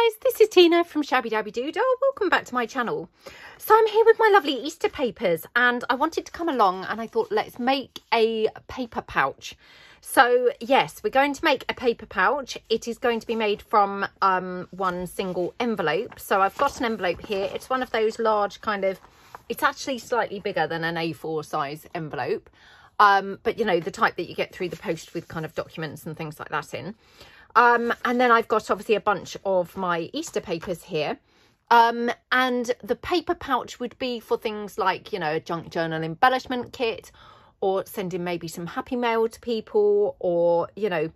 Hi guys, this is Tina from Shabbydabbydoodah. Welcome back to my channel. So I'm here with my lovely Easter papers and I wanted to come along and I thought let's make a paper pouch. So yes, we're going to make a paper pouch. It is going to be made from one single envelope. So I've got an envelope here. It's one of those large kind of, it's actually slightly bigger than an A4 size envelope. But you know, the type that you get through the post with kind of documents and things like that in. And then I've got obviously a bunch of my Easter papers here. And the paper pouch would be for things like, you know, a junk journal embellishment kit, or sending maybe some happy mail to people, or, you know,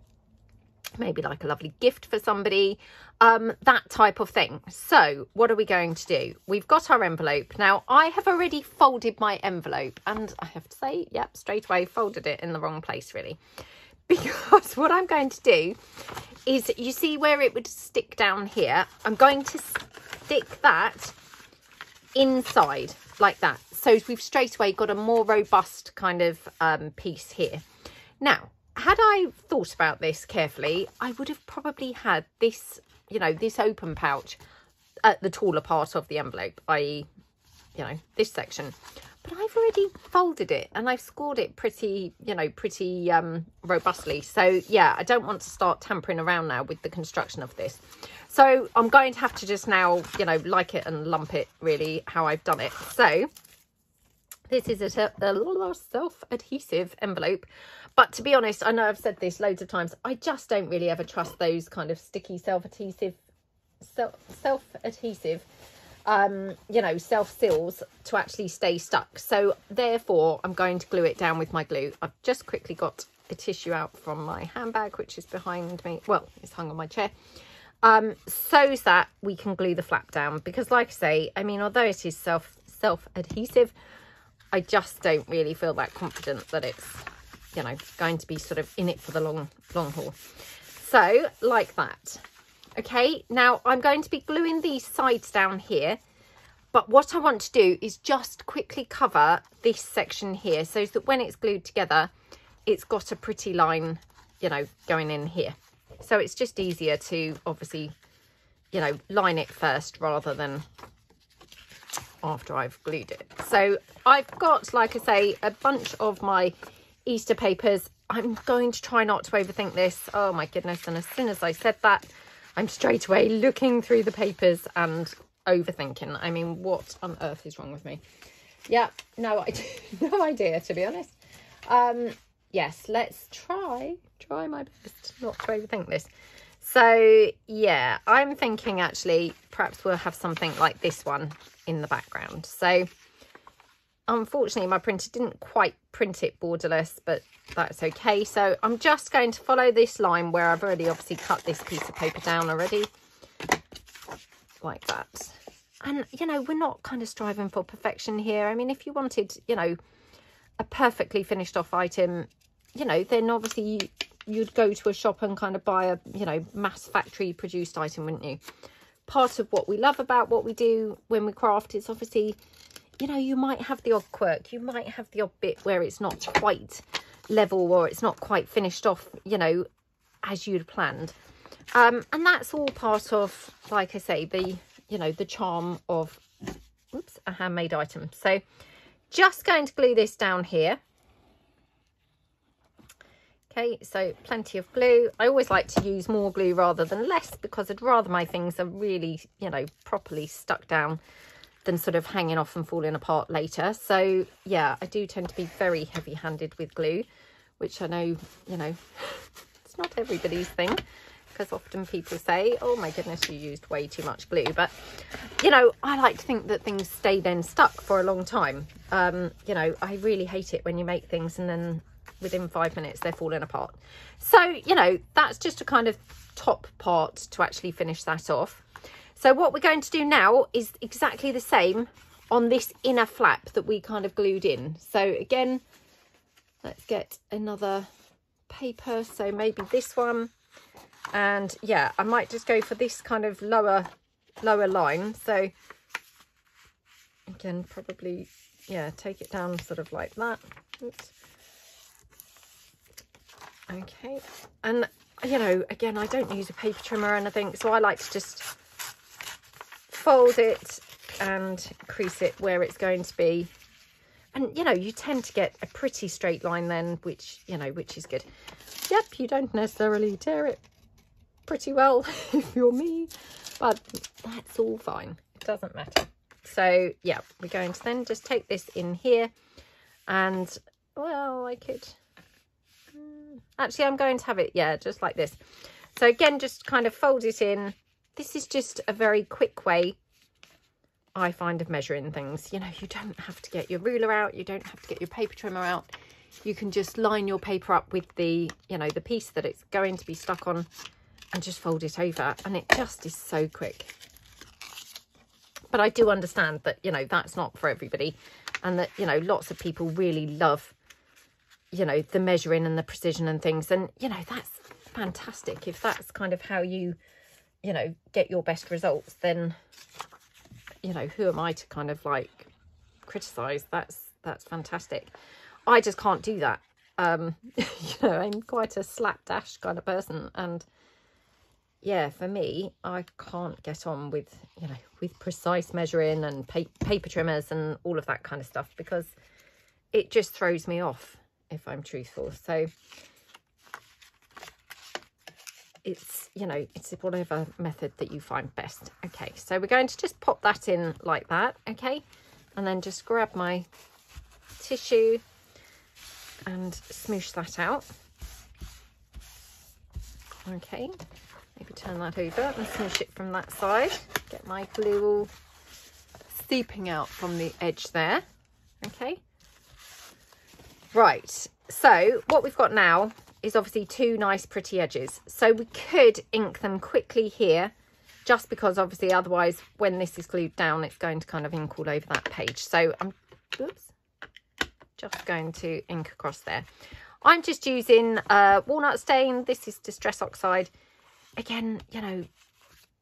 maybe like a lovely gift for somebody, that type of thing. So what are we going to do? We've got our envelope. Now I have already folded my envelope and I have to say, yep, straight away folded it in the wrong place really. Because what I'm going to do is, you see where it would stick down here? I'm going to stick that inside like that. So we've straight away got a more robust kind of piece here. Now, had I thought about this carefully, I would have probably had this, you know, this open pouch at the taller part of the envelope, i.e., you know, this section. But I've already folded it and I've scored it pretty, you know, pretty robustly. So yeah, I don't want to start tampering around now with the construction of this. So I'm going to have to just now, you know, like it and lump it really how I've done it. So this is a self-adhesive envelope. But to be honest, I know I've said this loads of times, I just don't really ever trust those kind of sticky self-adhesive, you know, self-seals to actually stay stuck. So therefore I'm going to glue it down with my glue. I've just quickly got a tissue out from my handbag, which is behind me. Well, it's hung on my chair, so that we can glue the flap down, because like I say, I mean, although it is self-adhesive, I just don't really feel that confident that it's, you know, going to be sort of in it for the long haul. So like that. Okay, now I'm going to be gluing these sides down here, but what I want to do is just quickly cover this section here so that when it's glued together, it's got a pretty line, you know, going in here. So it's just easier to obviously, you know, line it first rather than after I've glued it. So I've got, like I say, a bunch of my Easter papers. I'm going to try not to overthink this. Oh my goodness, and as soon as I said that, I'm straight away looking through the papers and overthinking. I mean, what on earth is wrong with me? Yeah, no idea, to be honest. Yes, let's try my best not to overthink this. So yeah, I'm thinking actually perhaps we'll have something like this one in the background. So unfortunately my printer didn't quite print it borderless, but that's okay. So I'm just going to follow this line where I've already obviously cut this piece of paper down already, like that. And you know, we're not kind of striving for perfection here. I mean, if you wanted, you know, a perfectly finished off item, you know, then obviously you'd go to a shop and kind of buy a, you know, mass factory produced item, wouldn't you? Part of what we love about what we do when we craft is obviously, you know, you might have the odd quirk, you might have the odd bit where it's not quite level or it's not quite finished off, you know, as you'd planned. And that's all part of, like I say, the, you know, the charm of, oops, a handmade item. So just going to glue this down here. Okay, so plenty of glue. I always like to use more glue rather than less, because I'd rather my things are really, you know, properly stuck down than sort of hanging off and falling apart later. So yeah, I do tend to be very heavy-handed with glue, which I know, you know, it's not everybody's thing, because often people say, oh my goodness, you used way too much glue. But you know, I like to think that things stay then stuck for a long time. You know, I really hate it when you make things and then within 5 minutes they're falling apart. So you know, that's just a kind of top part to actually finish that off. So what we're going to do now is exactly the same on this inner flap that we kind of glued in. So again, let's get another paper. So maybe this one. And yeah, I might just go for this kind of lower line. So again, probably, yeah, take it down sort of like that. Oops. Okay. And, you know, again, I don't use a paper trimmer or anything, so I like to just fold it and crease it where it's going to be. And, you know, you tend to get a pretty straight line then, which, you know, which is good. Yep, you don't necessarily tear it pretty well if you're me, but that's all fine. It doesn't matter. So, yeah, we're going to then just take this in here and, well, I could... Actually, I'm going to have it, yeah, just like this. So, again, just kind of fold it in. This is just a very quick way, I find, of measuring things. You know, you don't have to get your ruler out. You don't have to get your paper trimmer out. You can just line your paper up with the, you know, the piece that it's going to be stuck on and just fold it over. And it just is so quick. But I do understand that, you know, that's not for everybody. And that, you know, lots of people really love, you know, the measuring and the precision and things. And, you know, that's fantastic. If that's kind of how you, you know, get your best results, then, you know, who am I to kind of like criticize? That's fantastic. I just can't do that. You know, I'm quite a slapdash kind of person, and yeah, for me, I can't get on with, you know, with precise measuring and paper trimmers and all of that kind of stuff, because it just throws me off, if I'm truthful. So it's, you know, it's whatever method that you find best. Okay, so we're going to just pop that in like that, okay, and then just grab my tissue and smoosh that out. Okay, maybe turn that over and smoosh it from that side. Get my glue all seeping out from the edge there. Okay, right, so what we've got now is obviously two nice pretty edges. So we could ink them quickly here, just because obviously otherwise when this is glued down, it's going to kind of ink all over that page. So I'm just going to ink across there. I'm just using walnut stain. This is Distress Oxide. Again, you know,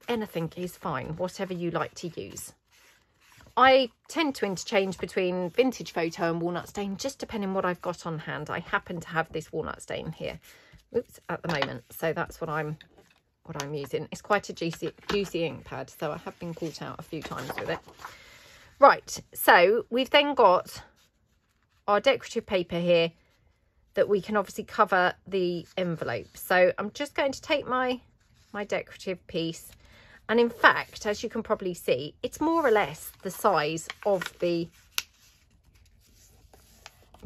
anything is fine, whatever you like to use. I tend to interchange between Vintage Photo and walnut stain, just depending on what I've got on hand. I happen to have this walnut stain here, oops, at the moment, so that's what I'm using. It's quite a juicy ink pad, so I have been caught out a few times with it. Right, so we've then got our decorative paper here that we can obviously cover the envelope. So I'm just going to take my decorative piece, and in fact, as you can probably see, it's more or less the size of the,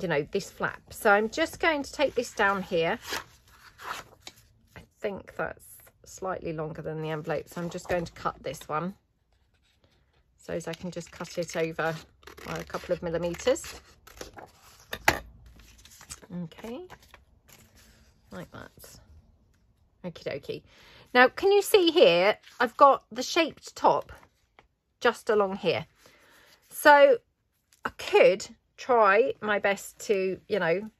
you know, this flap. So I'm just going to take this down here. I think that's slightly longer than the envelope, so I'm just going to cut this one so as I can just cut it over by a couple of millimeters. Okay, like that. Okie dokie. Now, can you see here, I've got the shaped top just along here. So I could try my best to, you know,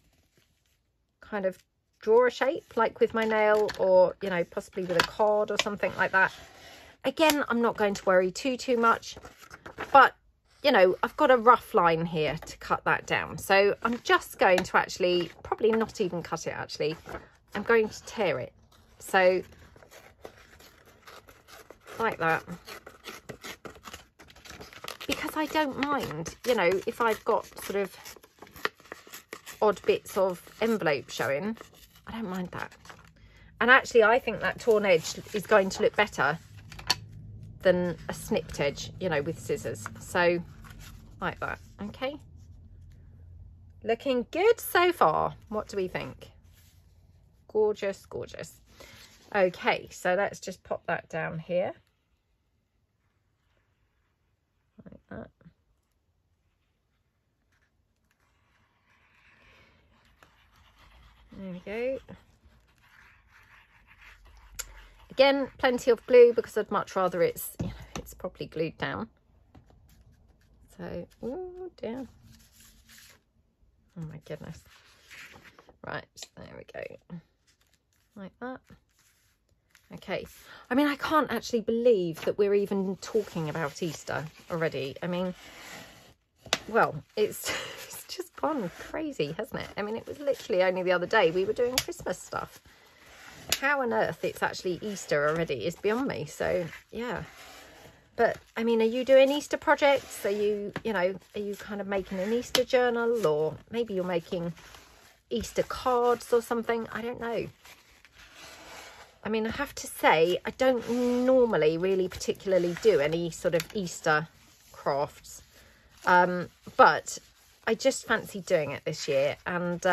kind of draw a shape like with my nail, or, you know, possibly with a card or something like that. Again, I'm not going to worry too much, but, you know, I've got a rough line here to cut that down. So I'm just going to actually, probably not even cut it actually, I'm going to tear it. So like that, because I don't mind, you know, if I've got sort of odd bits of envelope showing, I don't mind that. And actually I think that torn edge is going to look better than a snipped edge, you know, with scissors. So like that. Okay, looking good so far. What do we think? Gorgeous, gorgeous. Okay, so let's just pop that down here like that. There we go. Again, plenty of glue, because I'd much rather it's, you know, it's properly glued down. So, oh dear. Oh my goodness. Right, there we go. Like that. Okay. I mean, I can't actually believe that we're even talking about Easter already. I mean, well, it's just gone crazy, hasn't it? I mean, it was literally only the other day we were doing Christmas stuff. How on earth it's actually Easter already is beyond me. So, yeah. But I mean, are you doing Easter projects? Are you, you know, are you kind of making an Easter journal, or maybe you're making Easter cards or something? I don't know. I mean, I have to say, I don't normally really particularly do any sort of Easter crafts. But I just fancy doing it this year. And,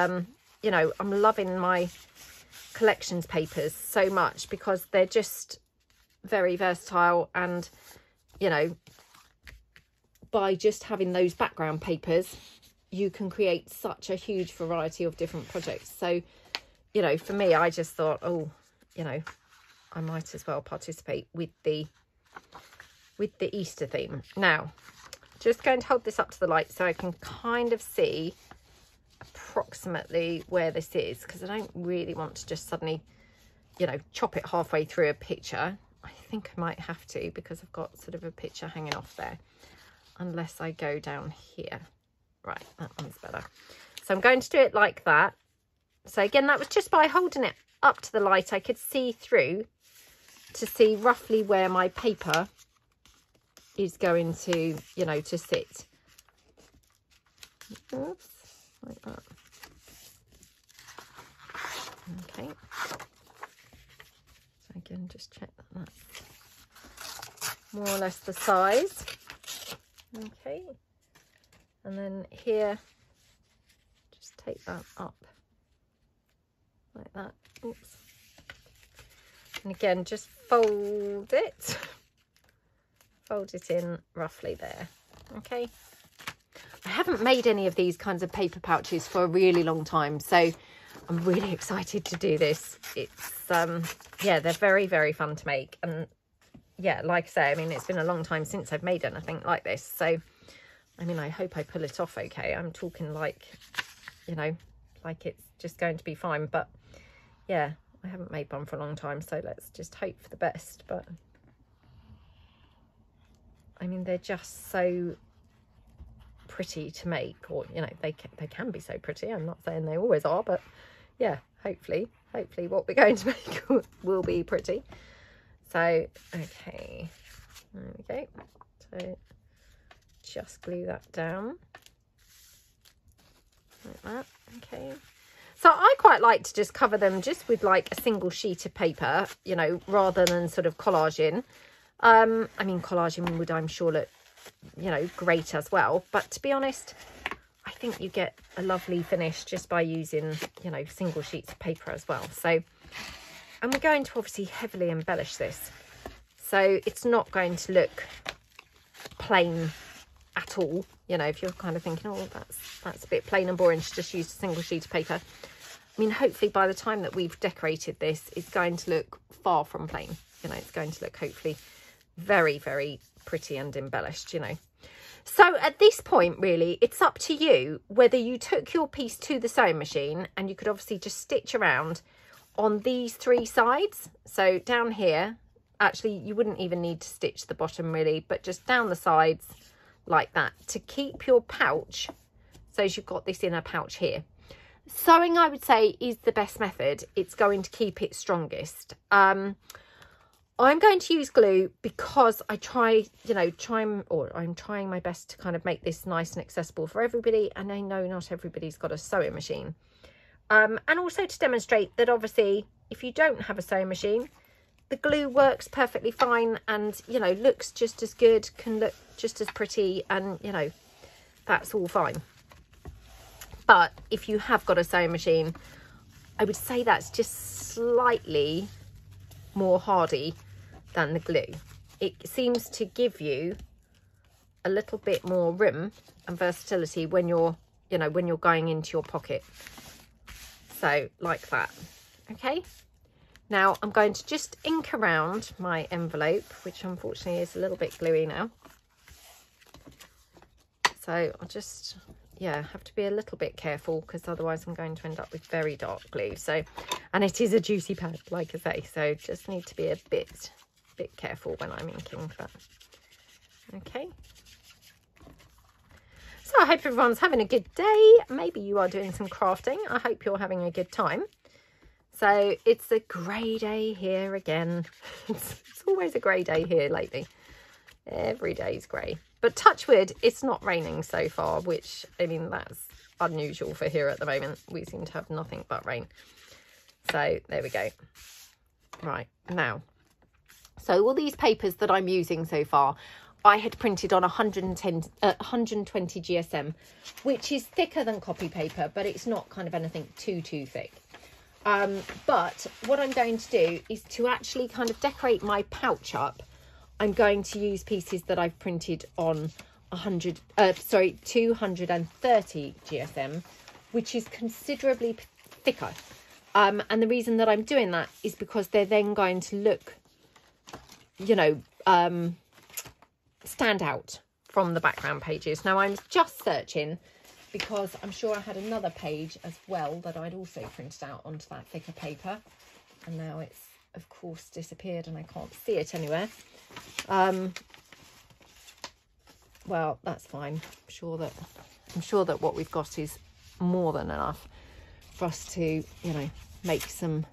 you know, I'm loving my collections papers so much because they're just very versatile. And, you know, by just having those background papers, you can create such a huge variety of different projects. So, you know, for me, I just thought, oh, you know, I might as well participate with the Easter theme. Now, just going to hold this up to the light so I can kind of see approximately where this is, because I don't really want to just suddenly, you know, chop it halfway through a picture. I think I might have to, because I've got sort of a picture hanging off there, unless I go down here. Right, that one's better. So I'm going to do it like that. So again, that was just by holding it up to the light. I could see through to see roughly where my paper is going to, you know, to sit. Oops, like that. Okay. So again, just check that that's more or less the size. Okay. And then here, just take that up like that. Oops. And again, just fold it in roughly there. Okay. I haven't made any of these kinds of paper pouches for a really long time, so I'm really excited to do this. It's yeah, they're very, very fun to make. And yeah, like I say, I mean, it's been a long time since I've made anything like this, so I mean, I hope I pull it off okay. I'm talking like, you know, like it's just going to be fine. But yeah, I haven't made one for a long time, so let's just hope for the best. But I mean, they're just so pretty to make, or, you know, they can be so pretty. I'm not saying they always are, but yeah, hopefully what we're going to make will be pretty. So, okay, there we go. So just glue that down like that. Okay, so I quite like to just cover them just with like a single sheet of paper, you know, rather than sort of collaging. I mean, collaging would, I'm sure, look, you know, great as well, but to be honest, I think you get a lovely finish just by using, you know, single sheets of paper as well. So, and we're going to obviously heavily embellish this, so it's not going to look plain at all. You know, if you're kind of thinking, oh, that's a bit plain and boring to just use a single sheet of paper, I mean, hopefully by the time that we've decorated this, it's going to look far from plain. You know, it's going to look hopefully very, very pretty and embellished, you know. So at this point, really, it's up to you whether you took your piece to the sewing machine, and you could obviously just stitch around on these three sides. So down here, actually, you wouldn't even need to stitch the bottom really, but just down the sides like that to keep your pouch, so you've got this inner pouch here. Sewing, I would say, is the best method. It's going to keep it strongest. I'm going to use glue because I'm trying my best to kind of make this nice and accessible for everybody, and I know not everybody's got a sewing machine. And also to demonstrate that obviously if you don't have a sewing machine, the glue works perfectly fine, and, you know, looks just as good, can look just as pretty, and, you know, that's all fine. But if you have got a sewing machine, I would say that's just slightly more hardy than the glue. It seems to give you a little bit more room and versatility when you're, you know, when you're going into your pocket. So like that. Okay. Now I'm going to just ink around my envelope, which unfortunately is a little bit gluey now. So I'll just, yeah, have to be a little bit careful, because otherwise I'm going to end up with very dark glue. So, and it is a juicy pad, like I say, so just need to be a bit careful when I'm inking that. Okay. So I hope everyone's having a good day. Maybe you are doing some crafting. I hope you're having a good time. So it's a grey day here again. It's always a grey day here lately. Every day's grey. But touch wood, it's not raining so far, which, I mean, that's unusual for here at the moment. We seem to have nothing but rain. So there we go. Right, now. So all these papers that I'm using so far, I had printed on 120 GSM, which is thicker than copy paper, but it's not kind of anything too thick. But what I'm going to do is to actually kind of decorate my pouch up. I'm going to use pieces that I've printed on 230 GSM, which is considerably thicker. And the reason that I'm doing that is because they're then going to look, you know, stand out from the background pages. Now I'm just searching because I'm sure I had another page as well that I'd also printed out onto that thicker paper. And now it's, of course, disappeared and I can't see it anywhere. Well, that's fine. I'm sure that what we've got is more than enough for us to, you know, make some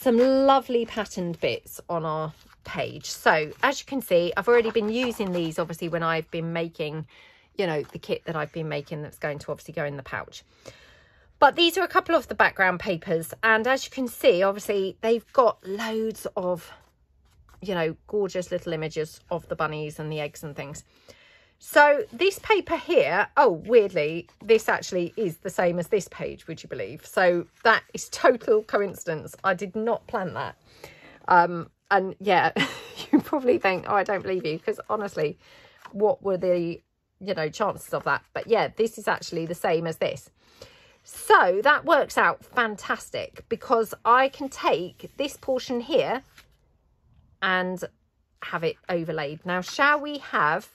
lovely patterned bits on our page. So as you can see, I've already been using these obviously when I've been making, you know, the kit that I've been making that's going to obviously go in the pouch. But these are a couple of the background papers, and as you can see, obviously they've got loads of, you know, gorgeous little images of the bunnies and the eggs and things. So this paper here, oh, weirdly, this actually is the same as this page, would you believe? So that is total coincidence. I did not plan that. And yeah, you probably think, oh, I don't believe you, because honestly, what were the, you know, chances of that? But yeah, this is actually the same as this. So that works out fantastic because I can take this portion here and have it overlaid. Now, shall we have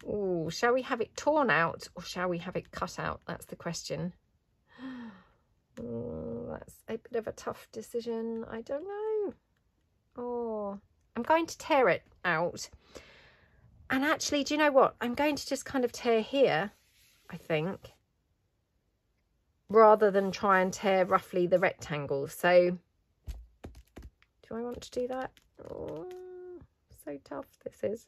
it torn out or shall we have it cut out? That's the question. That's a bit of a tough decision. I don't know. Oh, I'm going to tear it out. And actually, do you know what? I'm going to just kind of tear here, I think, rather than try and tear roughly the rectangle. So do I want to do that? Oh, so tough this is.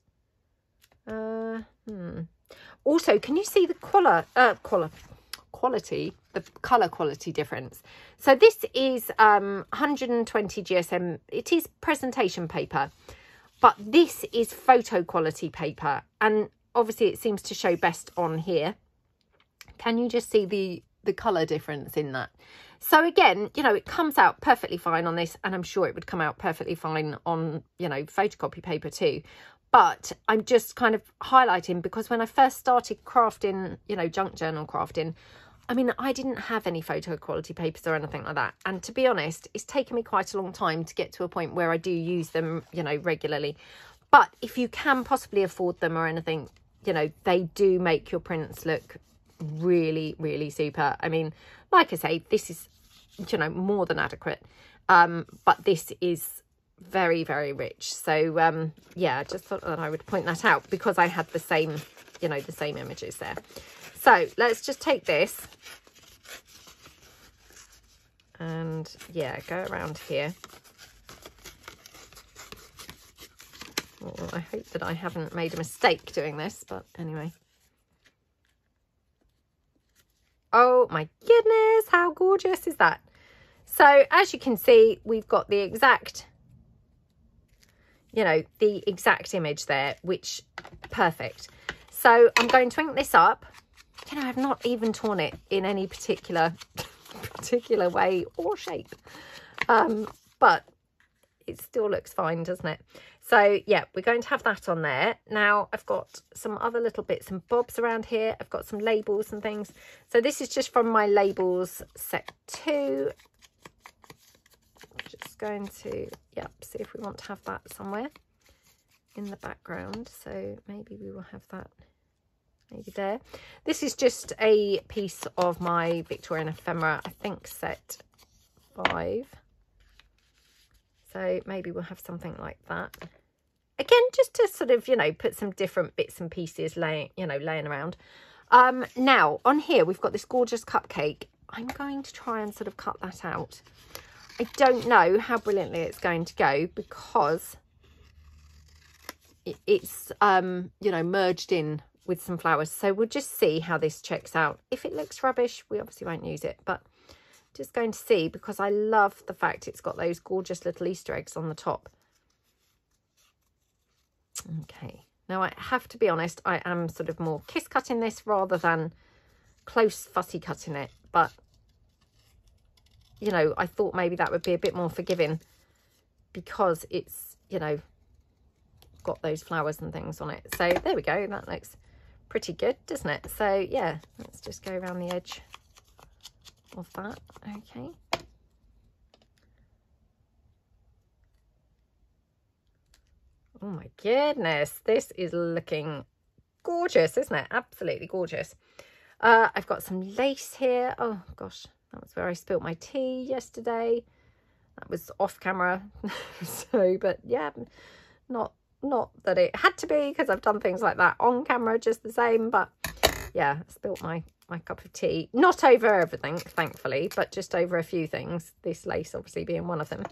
Also, can you see the quality, the colour quality difference? So this is 120 GSM. It is presentation paper, but this is photo quality paper. And obviously it seems to show best on here. Can you just see the colour difference in that? So again, you know, it comes out perfectly fine on this, and I'm sure it would come out perfectly fine on, you know, photocopy paper too. But I'm just kind of highlighting because when I first started crafting, you know, junk journal crafting, I mean, I didn't have any photo quality papers or anything like that. And to be honest, it's taken me quite a long time to get to a point where I do use them, you know, regularly. But if you can possibly afford them or anything, you know, they do make your prints look really, really super. I mean, like I say, this is, you know, more than adequate. But this is very, very rich. So yeah, I just thought that I would point that out because I had the same, you know, the same images there. So let's just take this and yeah, go around here. Well, I hope that I haven't made a mistake doing this, but anyway. Oh my goodness, how gorgeous is that? So as you can see, we've got the exact, you know, the exact image there, which perfect. So I'm going to ink this up. You know, I've not even torn it in any particular way or shape, but it still looks fine, doesn't it? So yeah, we're going to have that on there. Now I've got some other little bits and bobs around here. I've got some labels and things. So this is just from my labels set 2. Just going to, yep, see if we want to have that somewhere in the background. So maybe we will have that maybe there. This is just a piece of my Victorian ephemera, I think set 5. So maybe we'll have something like that. Again, just to sort of, you know, put some different bits and pieces laying around. Now on here, we've got this gorgeous cupcake. I'm going to try and sort of cut that out. I don't know how brilliantly it's going to go because it's you know, merged in with some flowers. So we'll just see how this checks out. If it looks rubbish, we obviously won't use it, but just going to see, because I love the fact it's got those gorgeous little Easter eggs on the top. Okay, now I have to be honest, I am sort of more kiss cutting this rather than close fussy cutting it, but you know, I thought maybe that would be a bit more forgiving because it's, you know, got those flowers and things on it. So there we go, that looks pretty good, doesn't it? So yeah, let's just go around the edge of that. Okay, oh my goodness, this is looking gorgeous, isn't it? Absolutely gorgeous. I've got some lace here. Oh gosh, that was where I spilt my tea yesterday. That was off camera. So, but yeah, not that it had to be, because I've done things like that on camera just the same. But yeah, I spilt my cup of tea. Not over everything, thankfully, but just over a few things. This lace obviously being one of them.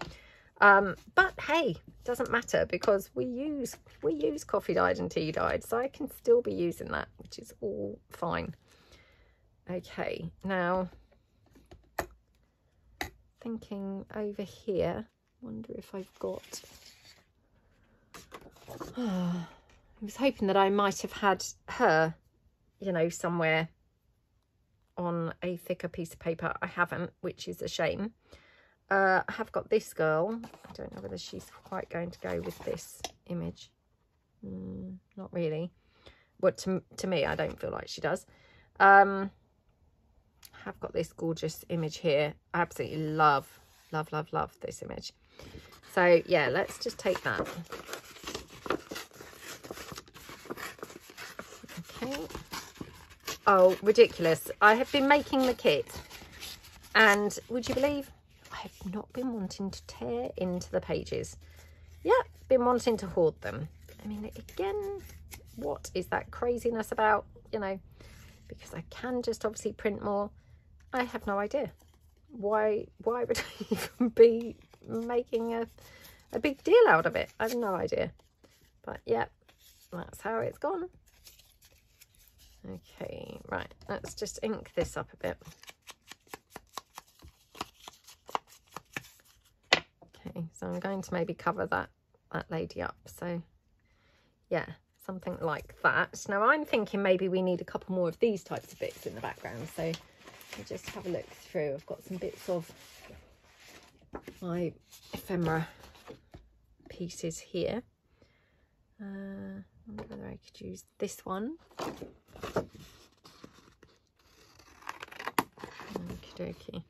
But hey, doesn't matter, because we use coffee dyed and tea dyed, so I can still be using that, which is all fine. Okay, now thinking over here, wonder if I've got I was hoping that I might have had her, you know, somewhere on a thicker piece of paper. I haven't, which is a shame. I have got this girl. I don't know whether she's quite going to go with this image. Not really. But to me, I don't feel like she does. I have got this gorgeous image here. I absolutely love this image. So yeah, let's just take that. Okay. Oh, ridiculous. I have been making the kit, and would you believe I have not been wanting to tear into the pages. Yeah, been wanting to hoard them. I mean, again, what is that craziness about? You know, because I can just obviously print more. I have no idea. Why would I even be making a big deal out of it? I have no idea. But yeah, that's how it's gone. Okay, right, let's just ink this up a bit. Okay, so I'm going to maybe cover that lady up. So yeah, something like that. Now I'm thinking maybe we need a couple more of these types of bits in the background. So I'll just have a look through. I've got some bits of my ephemera pieces here. I wonder whether I could use this one. Okie dokie.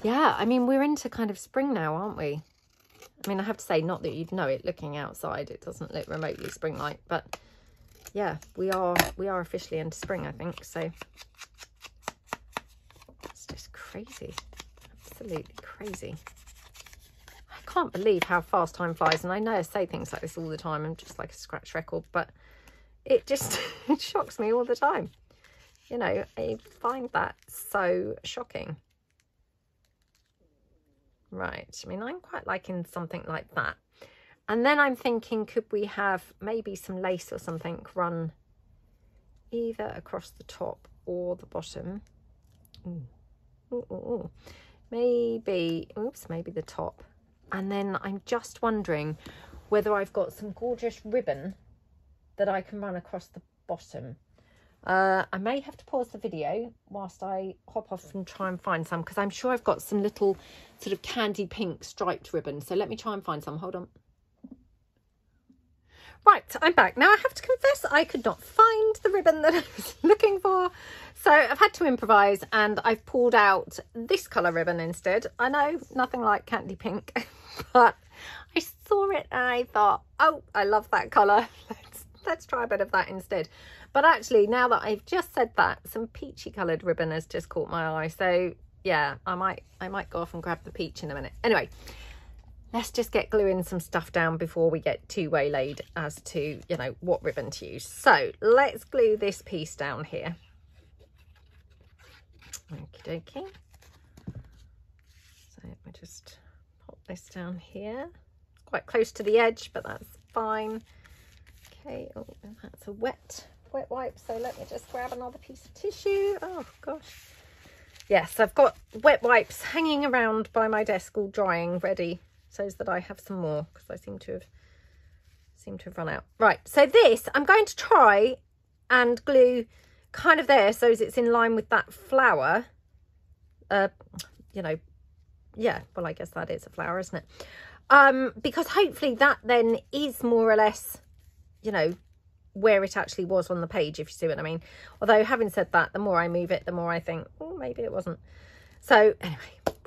Yeah, I mean, we're into kind of spring now, aren't we? I mean, I have to say, not that you'd know it looking outside, it doesn't look remotely spring-like, but yeah, we are officially into spring, I think. So it's just crazy, absolutely crazy. I can't believe how fast time flies, and I know I say things like this all the time. I'm just like a scratch record, but it just it shocks me all the time. You know, I find that so shocking. Right, I mean, I'm quite liking something like that. And then I'm thinking, could we have maybe some lace or something run either across the top or the bottom? Ooh. Maybe, oops, maybe the top. And then I'm just wondering whether I've got some gorgeous ribbon that I can run across the bottom. I may have to pause the video whilst I hop off and try and find some, because I'm sure I've got some little sort of candy pink striped ribbon. So let me try and find some. Hold on. Right, I'm back. Now I have to confess I could not find the ribbon that I was looking for. So I've had to improvise, and I've pulled out this colour ribbon instead. I know, nothing like candy pink, but I saw it and I thought, oh, I love that colour. Let's try a bit of that instead. But actually, now that I've just said that, some peachy coloured ribbon has just caught my eye. So yeah, I might go off and grab the peach in a minute. Anyway, let's just get gluing some stuff down before we get too waylaid as to, you know, what ribbon to use. So let's glue this piece down here. Okie dokie. So we're just this down here. It's quite close to the edge, but that's fine. Okay, oh, that's a wet wipe, so let me just grab another piece of tissue. Oh gosh. Yes, I've got wet wipes hanging around by my desk all drying ready, so that I have some more, because I seem to have run out. Right, so this I'm going to try and glue kind of there so as it's in line with that flower. You know, yeah, well, I guess that is a flower, isn't it? Because hopefully that then is more or less, you know, where it actually was on the page, if you see what I mean. Although, having said that, the more I move it, the more I think, oh, maybe it wasn't. So anyway,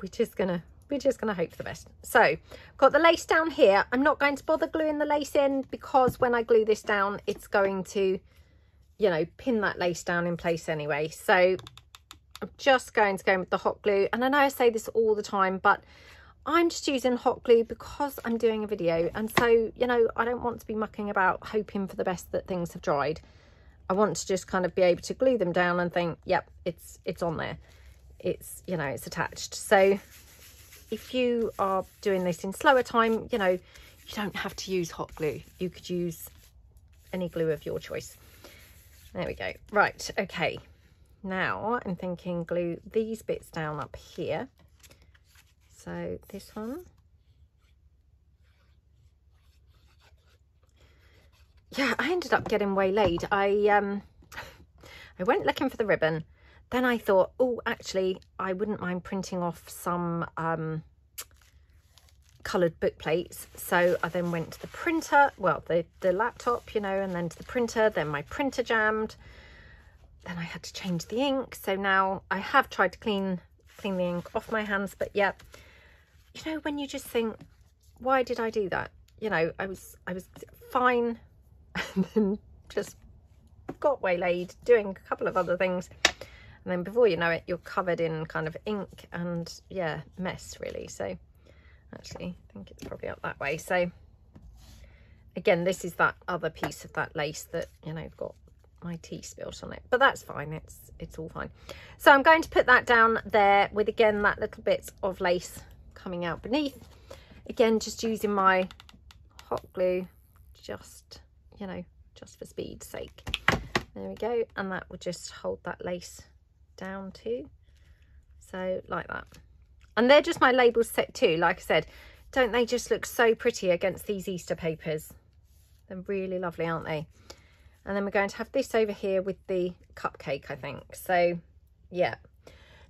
we're just gonna hope for the best. So got the lace down here. I'm not going to bother gluing the lace in, because when I glue this down, it's going to, you know, pin that lace down in place anyway. So I'm just going to go in with the hot glue. And I know I say this all the time, but I'm just using hot glue because I'm doing a video, and so, you know, I don't want to be mucking about hoping for the best that things have dried. I want to just kind of be able to glue them down and think, yep, it's on there, it's, you know, it's attached. So if you are doing this in slower time, you know, you don't have to use hot glue. You could use any glue of your choice. There we go. Right, okay, now I'm thinking glue these bits down up here. So this one, yeah, I ended up getting waylaid. I went looking for the ribbon, then I thought, oh, actually I wouldn't mind printing off some coloured book plates. So I then went to the printer, well, the laptop, you know, and then to the printer. Then my printer jammed, then I had to change the ink. So now I have tried to clean the ink off my hands, but yeah, you know, when you just think, why did I do that? You know, I was fine, and then just got waylaid doing a couple of other things, and then before you know it, you're covered in kind of ink and, yeah, mess really. So actually I think it's probably up that way. So again, this is that other piece of that lace that, you know, got my tea spilt on it, but that's fine, it's all fine. So I'm going to put that down there with, again, that little bit of lace coming out beneath. Again, just using my hot glue, just, you know, just for speed's sake. There we go, and that will just hold that lace down too, so like that. And they're just my labels set too. Like I said, don't they just look so pretty against these Easter papers? They're really lovely, aren't they? And then we're going to have this over here with the cupcake, I think. So yeah,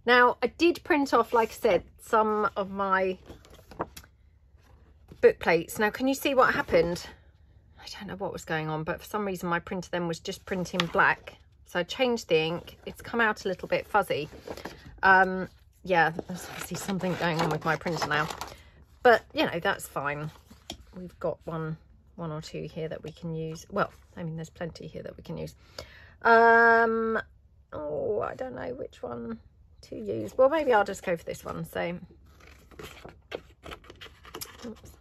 now I did print off, like I said, some of my book plates. Now, can you see what happened? I don't know what was going on, but for some reason my printer then was just printing black. So I changed the ink. It's come out a little bit fuzzy. Yeah, there's obviously something going on with my printer now, but you know, that's fine. We've got one or two here that we can use. Well, I mean, there's plenty here that we can use. Oh, I don't know which one to use. Well, maybe I'll just go for this one. So oops.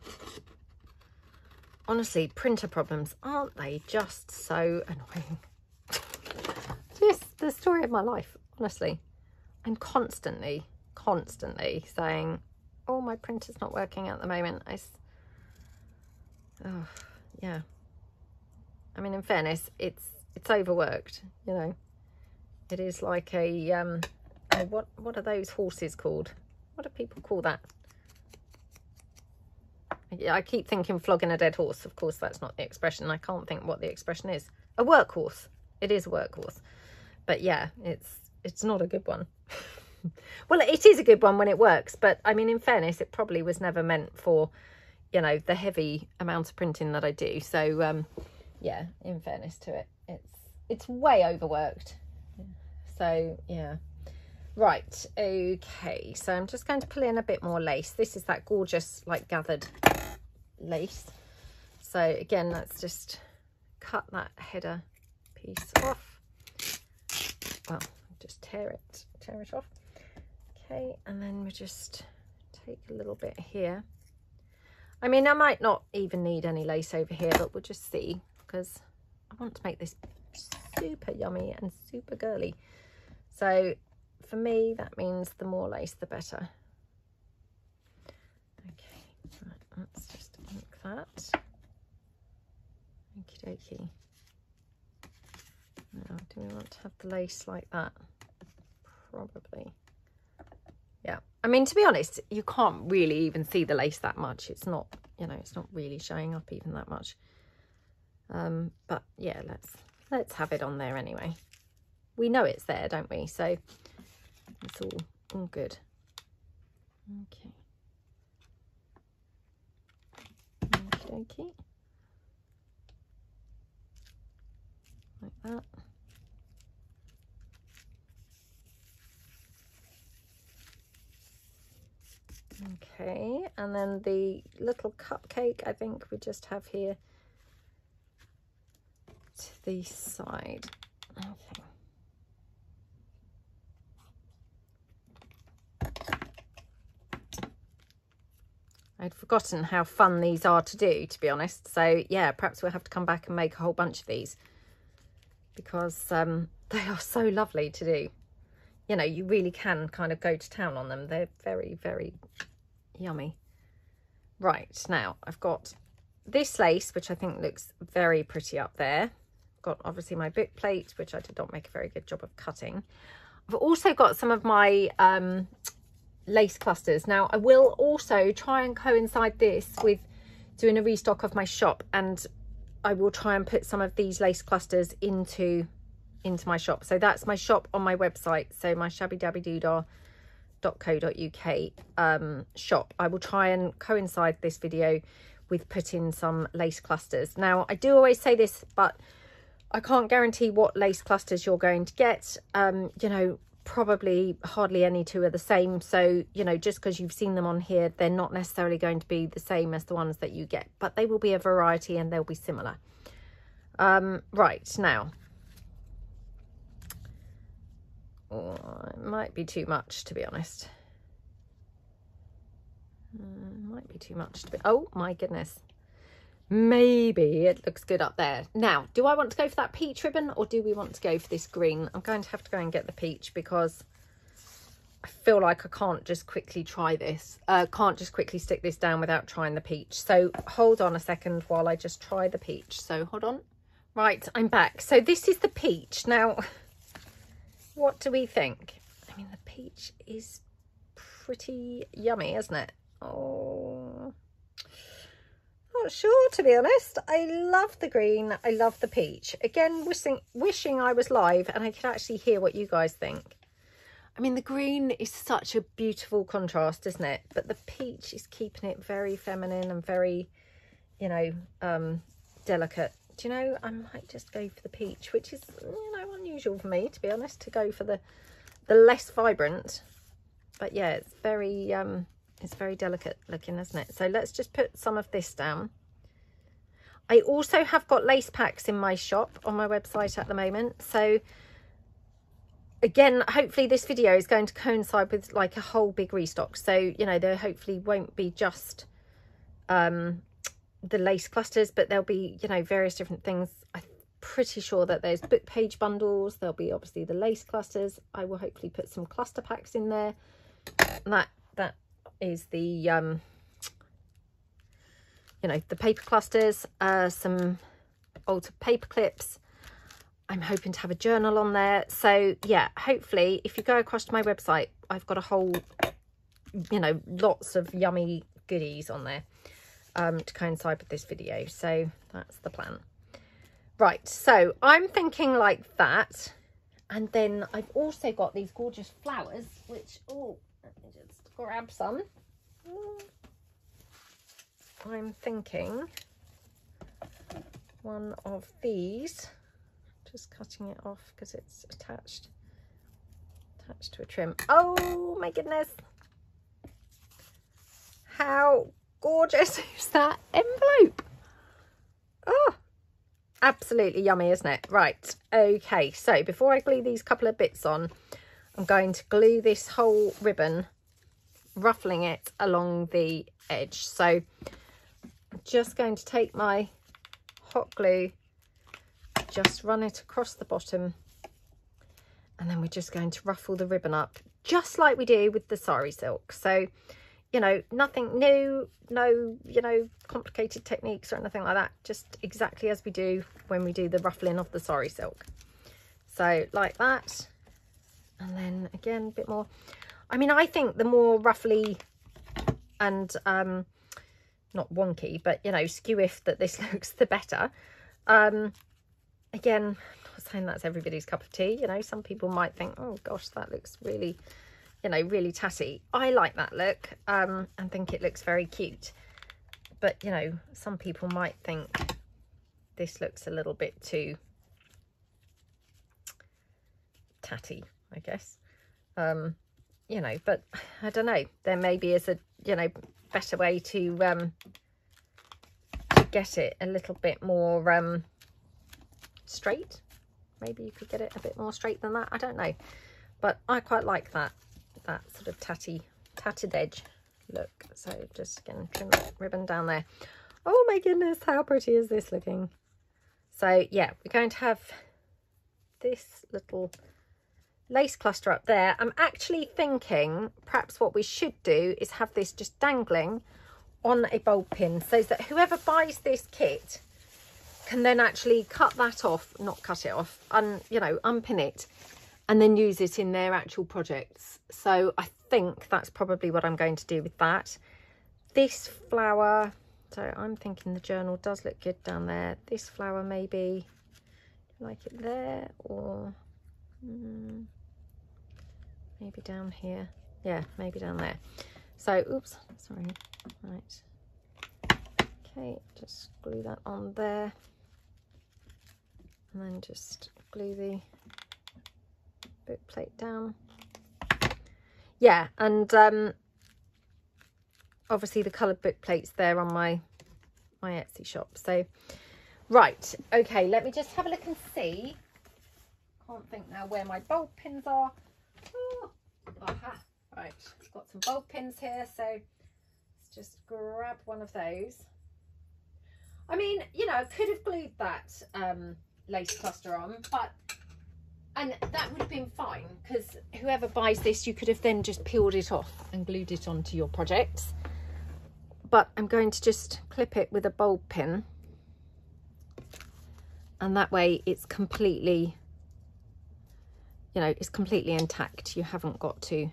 Honestly, printer problems, aren't they just so annoying? Just the story of my life, honestly. I'm constantly saying, oh, my printer's not working at the moment. Oh, yeah. I mean, in fairness, it's overworked, you know. It is like a what are those horses called? What do people call that? Yeah, I keep thinking flogging a dead horse. Of course, that's not the expression. I can't think what the expression is. A workhorse. It is a workhorse. But yeah, it's not a good one. Well, it is a good one when it works, but I mean, in fairness, it probably was never meant for, you know, the heavy amount of printing that I do. So yeah, in fairness to it, it's way overworked. So yeah, right, okay, so I'm just going to pull in a bit more lace. This is that gorgeous, like, gathered lace. So again, let's just cut that header piece off. Well, just tear it off. Okay, and then we just take a little bit here. I mean, I might not even need any lace over here, but we'll just see, because I want to make this super yummy and super girly. So for me, that means the more lace, the better. Okay, Right, let's just ink that. Okie dokie. Now, do we want to have the lace like that? Probably. Yeah, I mean, to be honest, you can't really even see the lace that much. It's not, you know, it's not really showing up even that much. But yeah, let's have it on there anyway. We know it's there, don't we? So it's all good. Okay. Okie dokie. Like that. Okay, and then the little cupcake I think we just have here to the side. Okay. I'd forgotten how fun these are to do, to be honest. So yeah, perhaps we'll have to come back and make a whole bunch of these, because they are so lovely to do. You know, you really can kind of go to town on them. They're very, very yummy. Right, now I've got this lace, which I think looks very pretty up there. Got obviously my book plate, which I did not make a very good job of cutting. I've also got some of my lace clusters. Now I will also try and coincide this with doing a restock of my shop, and I will try and put some of these lace clusters into my shop. So that's my shop on my website, so my shabbydabbydoodah.co.uk shop. I will try and coincide this video with putting some lace clusters. Now I do always say this, but I can't guarantee what lace clusters you're going to get. You know, probably hardly any two are the same. So, you know, just because you've seen them on here, they're not necessarily going to be the same as the ones that you get, but they will be a variety and they'll be similar. Right, now, it might be too much, to be honest. Might be too much to be, oh my goodness. Maybe it looks good up there. Now, do I want to go for that peach ribbon, or do we want to go for this green? I'm going to have to go and get the peach, because I feel like I can't just quickly try this. Can't just quickly stick this down without trying the peach. So hold on a second while I just try the peach. So hold on. Right, I'm back. So this is the peach. Now, what do we think? I mean, the peach is pretty yummy, isn't it? Oh, not sure, to be honest. I love the green. I love the peach. Again, wishing I was live and I could actually hear what you guys think. I mean, the green is such a beautiful contrast, isn't it? But the peach is keeping it very feminine and very, you know, delicate. Do you know, I might just go for the peach, which is, you know, unusual for me, to be honest, to go for the less vibrant. But yeah, it's very delicate looking, isn't it? So let's just put some of this down. I also have got lace packs in my shop on my website at the moment. So again, hopefully this video is going to coincide with like a whole big restock. So, you know, there hopefully won't be just the lace clusters, but there'll be, you know, various different things. I'm pretty sure that there's book page bundles. There'll be obviously the lace clusters. I will hopefully put some cluster packs in there. And that is the you know, the paper clusters, some altered paper clips. I'm hoping to have a journal on there. So yeah, hopefully if you go across to my website, I've got a whole, you know, lots of yummy goodies on there to coincide with this video. So that's the plan. Right, so I'm thinking like that. And then I've also got these gorgeous flowers, which, oh, let me just grab some. I'm thinking one of these, just cutting it off because it's attached to a trim. Oh my goodness, how gorgeous is that envelope? Oh, absolutely yummy, isn't it? Right, okay, so before I glue these couple of bits on, I'm going to glue this whole ribbon, ruffling it along the edge. So I'm just going to take my hot glue, just run it across the bottom, and then we're just going to ruffle the ribbon up just like we do with the sari silk. So you know, nothing new, no, you know, complicated techniques or anything like that. Just exactly as we do when we do the ruffling of the sari silk. So like that. And then again, a bit more. I mean, I think the more ruffly and not wonky, but, you know, skewiff that this looks, the better. Again, I'm not saying that's everybody's cup of tea. You know, some people might think, oh gosh, that looks really, you know, really tatty. I like that look and think it looks very cute. But, you know, some people might think this looks a little bit too tatty, I guess. You know, but I don't know. There maybe is a, you know, better way to get it a little bit more straight. Maybe you could get it a bit more straight than that. I don't know. But I quite like that sort of tatted edge look. So just again, trim that ribbon down there. Oh my goodness, how pretty is this looking? So yeah, we're going to have this little lace cluster up there. I'm actually thinking perhaps what we should do is have this just dangling on a bulb pin so that whoever buys this kit can then actually cut that off, not cut it off, you know, unpin it and then use it in their actual projects. So I think that's probably what I'm going to do with that. This flower, so I'm thinking the journal does look good down there. This flower maybe like it there, or maybe down here. Yeah, maybe down there. So, oops, sorry. Right. Okay, just glue that on there. And then just glue the book plate down. Yeah, and obviously the coloured book plates there on my Etsy shop. So, right, okay, let me just have a look and see. Can't think now where my bulb pins are. Oh, aha, right, got some bulb pins here, so let's just grab one of those. I mean, you know, I could have glued that lace cluster on, and that would have been fine, because whoever buys this, you could have then just peeled it off and glued it onto your projects. But I'm going to just clip it with a bulb pin, and that way it's completely, you know, it's completely intact. You haven't got to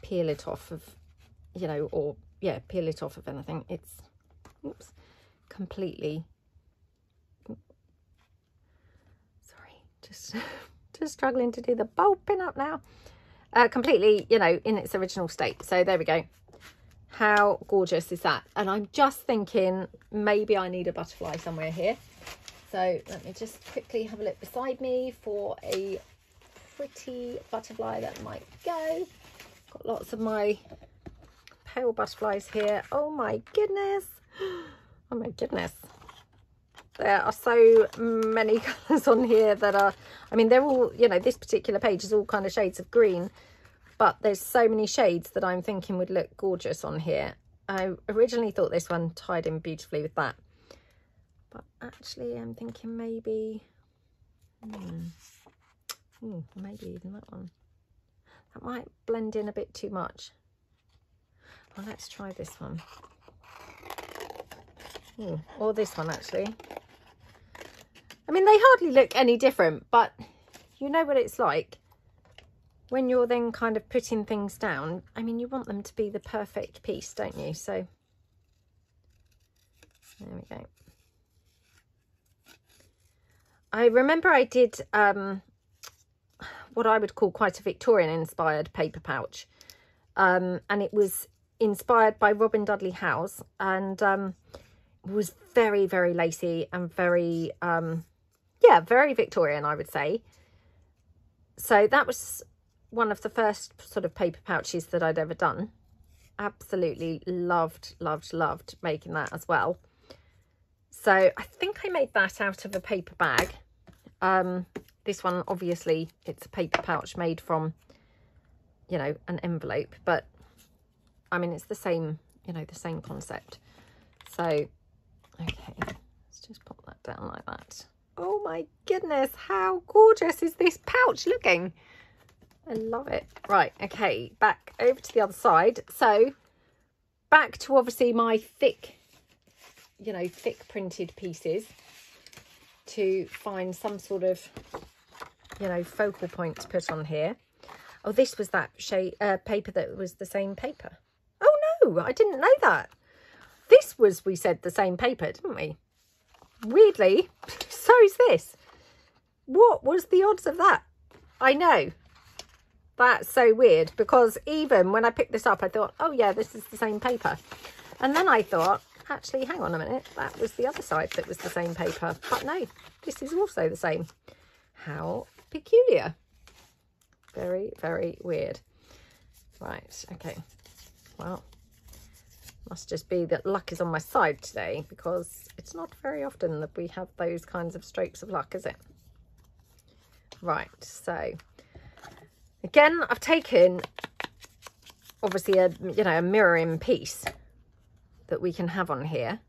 peel it off of, you know, or yeah, peel it off of anything. It's, oops, completely, sorry, just struggling to do the bulb pin up now. Completely, you know, in its original state. So there we go. How gorgeous is that? And I'm just thinking maybe I need a butterfly somewhere here. So let me just quickly have a look beside me for a pretty butterfly that might go. Got lots of my pale butterflies here. Oh my goodness. Oh my goodness. There are so many colours on here that are, I mean, they're all, you know, this particular page is all kind of shades of green, but there's so many shades that I'm thinking would look gorgeous on here. I originally thought this one tied in beautifully with that. But actually, I'm thinking maybe, maybe even that one. That might blend in a bit too much. Well, let's try this one. Or this one, actually. I mean, they hardly look any different, but you know what it's like when you're then kind of putting things down. I mean, you want them to be the perfect piece, don't you? So, there we go. I remember I did what I would call quite a Victorian inspired paper pouch, and it was inspired by Robin Dudley Howe's, and it was very, very lacy and very yeah, very Victorian, I would say. So that was one of the first sort of paper pouches that I'd ever done. Absolutely loved making that as well. So I think I made that out of a paper bag. This one, obviously, it's a paper pouch made from, you know, an envelope. But, I mean, it's the same, you know, the same concept. So, okay, let's just pop that down like that. Oh, my goodness, how gorgeous is this pouch looking? I love it. Right, okay, back over to the other side. So back to obviously my thick, you know, thick printed pieces to find some sort of, you know, focal point to put on here. Oh, this was that shade paper that was the same paper. Oh no, I didn't know that. This was, we said, the same paper, didn't we? Weirdly, so is this. What was the odds of that? I know. That's so weird, because even when I picked this up, I thought, oh yeah, this is the same paper. And then I thought, actually, hang on a minute, that was the other side that was the same paper. But no, this is also the same. How peculiar. Very, very weird. Right, okay. Well, must just be that luck is on my side today, because it's not very often that we have those kinds of strokes of luck, is it? Right, so again, I've taken obviously a, you know, a mirroring piece that we can have on here.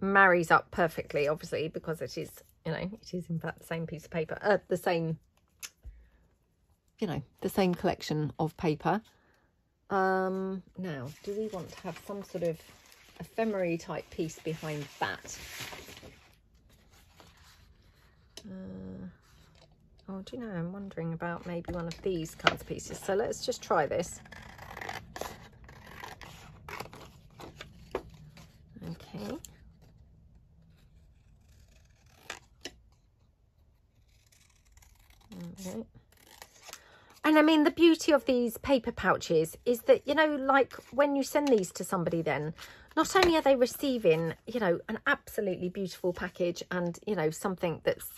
Marries up perfectly, obviously, because it is, you know, it is in fact the same piece of paper, the same, you know, the same collection of paper. Now, do we want to have some sort of ephemera type piece behind that? Oh, do you know, I'm wondering about maybe one of these kinds of pieces. So let's just try this. Okay. Okay. And I mean, the beauty of these paper pouches is that, you know, like when you send these to somebody, then not only are they receiving, you know, an absolutely beautiful package and, you know, something that's,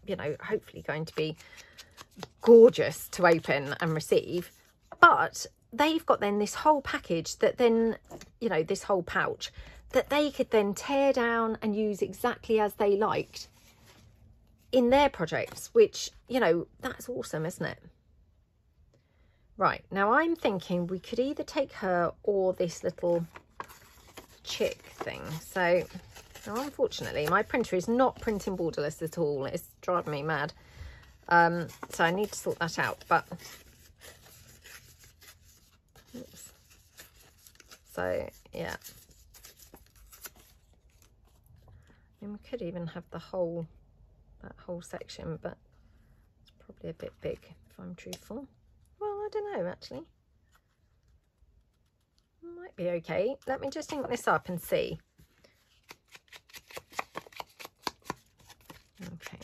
you know, hopefully going to be gorgeous to open and receive, but they've got then this whole package that then, you know, this whole pouch that they could then tear down and use exactly as they liked in their projects, which, you know, that's awesome, isn't it? Right, now I'm thinking we could either take her or this little chick thing. So now, unfortunately, my printer is not printing borderless at all. It's driving me mad. So I need to sort that out. But oops. So yeah, I mean, we could even have the whole, that whole section, but it's probably a bit big if I'm truthful. Well, I don't know, actually. Might be okay. Let me just ink this up and see. Okay.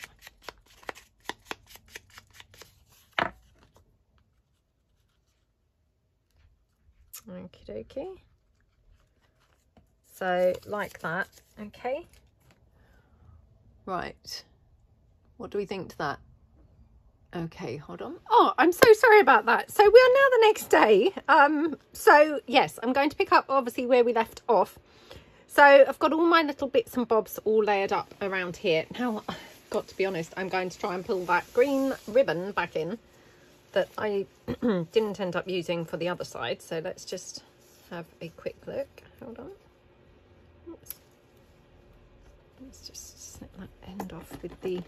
Okie dokie. So, like that. Okay. Right. What do we think to that? Okay, hold on. Oh, I'm so sorry about that. So we are now the next day. So yes, I'm going to pick up obviously where we left off. So I've got all my little bits and bobs all layered up around here. Now, I've got to be honest, I'm going to try and pull that green ribbon back in that I didn't end up using for the other side. So let's just have a quick look. Hold on. Oops. Let's just snip that end off with the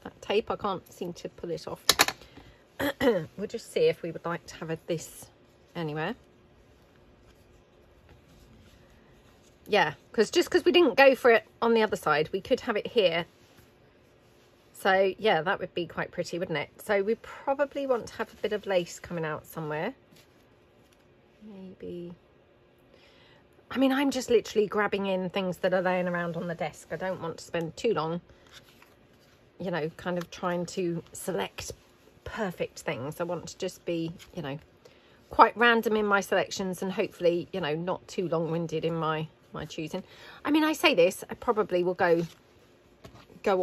that tape. I can't seem to pull it off. We'll just see if we would like to have this anywhere. Yeah, because just because we didn't go for it on the other side, we could have it here. So yeah, that would be quite pretty, wouldn't it? So we probably want to have a bit of lace coming out somewhere. Maybe. I mean, I'm just literally grabbing in things that are laying around on the desk. I don't want to spend too long, you know, kind of trying to select perfect things. I want to just be, you know, quite random in my selections and hopefully, you know, not too long-winded in my choosing. I mean, I say this, I probably will go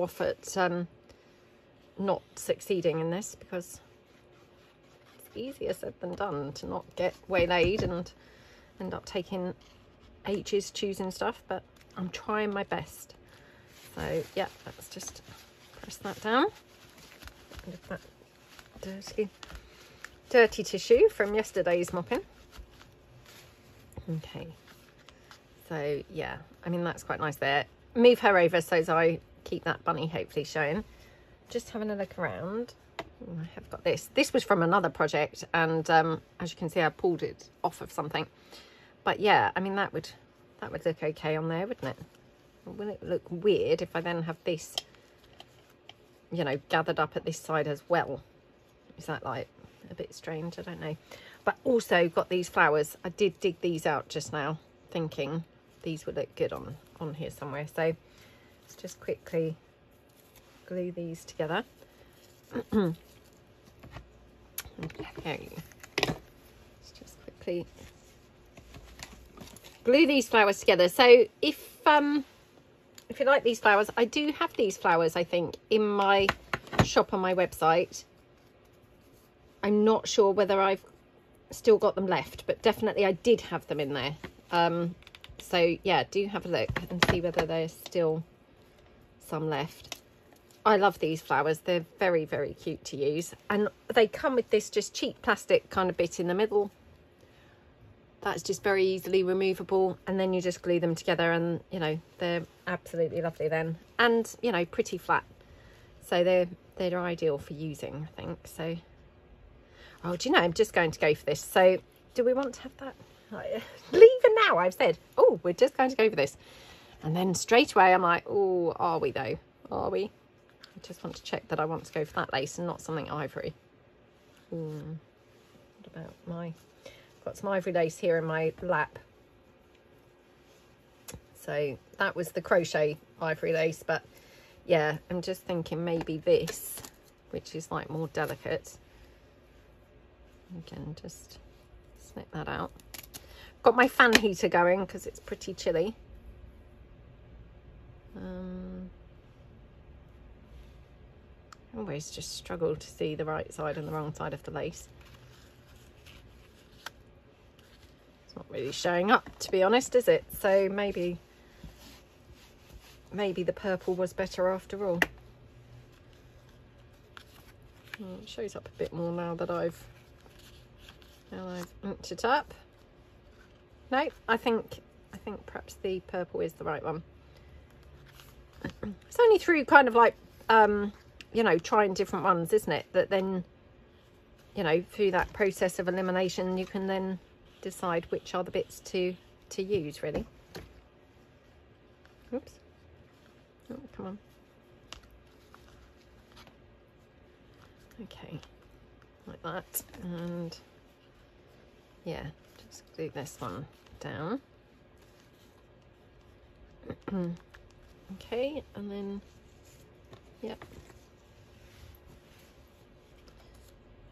off at not succeeding in this because it's easier said than done to not get waylaid and end up taking ages choosing stuff, but I'm trying my best. So yeah, let's just press that down. Look at that dirty tissue from yesterday's mopping. Okay, so yeah, I mean, that's quite nice there. Move her over so as I keep that bunny hopefully showing. Just having a look around. I have got this. This was from another project, and as you can see, I pulled it off of something. But yeah, I mean, that would look okay on there, wouldn't it? Wouldn't it look weird if I then have this, you know, gathered up at this side as well? Is that like a bit strange? I don't know. But also got these flowers. I did dig these out just now, thinking these would look good on here somewhere. So let's just quickly glue these together. Okay, let's just quickly glue these flowers together. So if you like these flowers, I do have these flowers, I think, in my shop on my website. I'm not sure whether I've still got them left, but definitely I did have them in there. So yeah, do have a look and see whether there's still some left. I love these flowers. They're very, very cute to use. And they come with this just cheap plastic kind of bit in the middle. That's just very easily removable. And then you just glue them together and, you know, they're absolutely lovely then. And, you know, pretty flat. So they're ideal for using, I think. So, oh, do you know, I'm just going to go for this. So do we want to have that? Even now I've said, oh, we're just going to go for this. And then straight away I'm like, oh, are we though? Are we? I just want to check that I want to go for that lace and not something ivory. What about got some ivory lace here in my lap. So that was the crochet ivory lace, but yeah, I'm just thinking maybe this, which is like more delicate. Again, just snip that out. Got my fan heater going because it's pretty chilly. I always just struggle to see the right side and the wrong side of the lace. It's not really showing up, to be honest, is it? So maybe the purple was better after all. It shows up a bit more now that I've inked it up. No, I think perhaps the purple is the right one. It's only through kind of like you know, trying different ones, isn't it, that then, you know, through that process of elimination you can then decide which are the bits to use, really. Oops. Oh, come on. Okay, like that. And yeah, just glue this one down. Okay, and then yep.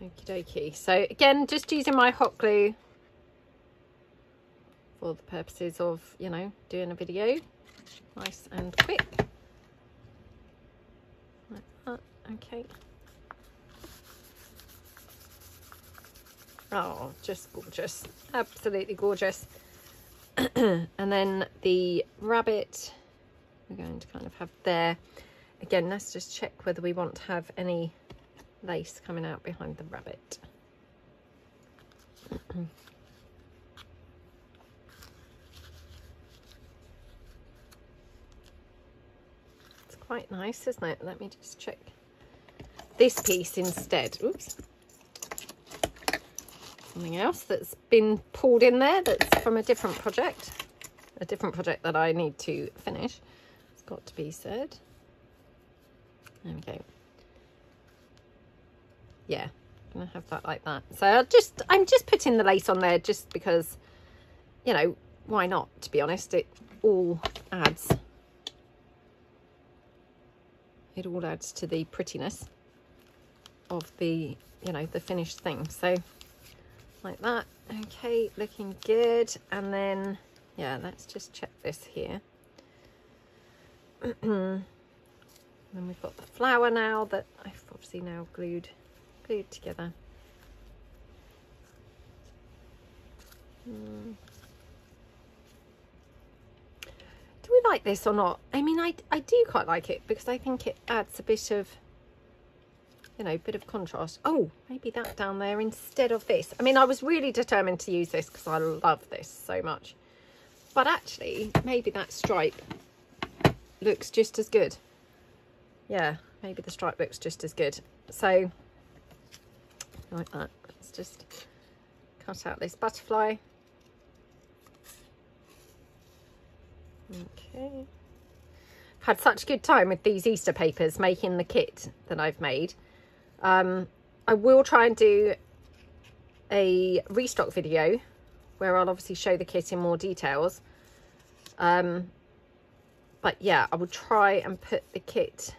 Okie dokie. So again, just using my hot glue for the purposes of, you know, doing a video nice and quick like that. Okay. Oh, just gorgeous, absolutely gorgeous. And then the rabbit we're going to kind of have there. Again, let's just check whether we want to have any lace coming out behind the rabbit. It's quite nice, isn't it? Let me just check this piece instead. Oops. Something else that's been pulled in there that's from a different project that I need to finish. It's got to be said. There we go. Yeah, I'm gonna have that like that. So I'm just putting the lace on there just because, you know, why not, to be honest. It all adds to the prettiness of the, you know, the finished thing. So like that. Okay, looking good. And then yeah, let's just check this here. Then we've got the flower now that I've obviously now glued together. Do we like this or not? I mean, I do quite like it because I think it adds a bit of, you know, bit of contrast. Oh, maybe that down there instead of this. I mean, I was really determined to use this because I love this so much. But actually, maybe that stripe looks just as good. Yeah, maybe the stripe looks just as good. So like that. Let's just cut out this butterfly. Okay. I've had such a good time with these Easter papers making the kit that I've made. I will try and do a restock video where I'll obviously show the kit in more details. But yeah, I will try and put the kit.